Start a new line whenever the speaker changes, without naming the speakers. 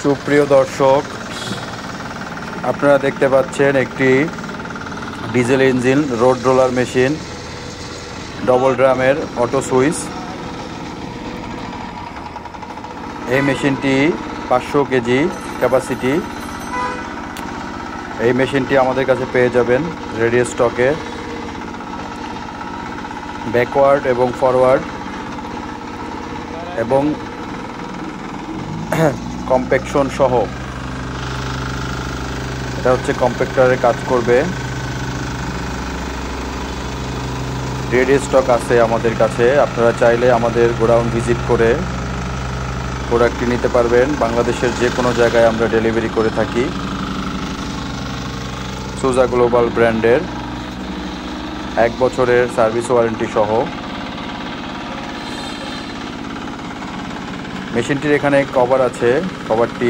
সুপ্রিয় দর্শক, আপনারা দেখতে পাচ্ছেন একটি diesel engine road roller machine, double ড্রামের অটো সুইচ। এই মেশিনটি 500 কেজি ক্যাপাসিটি। এই মেশিনটি আমাদের কাছে পেয়ে যাবেন রেডি স্টকে। ব্যাকওয়ার্ড এবং ফরওয়ার্ড এবং কম্প্যাকশন সহ, এটা হচ্ছে কম্প্যাক্টরের কাজ করবে। রেডি স্টক আছে আমাদের কাছে। আপনারা চাইলে আমাদের গোডাউন ভিজিট করে প্রোডাক্টটি নিতে পারবেন। বাংলাদেশের যে কোনো জায়গায় আমরা ডেলিভারি করে থাকি। সুজা গ্লোবাল ব্র্যান্ডের 1 বছরের সার্ভিস ওয়ারেন্টি সহ। মেশিনটির এখানে কভার আছে, কভারটি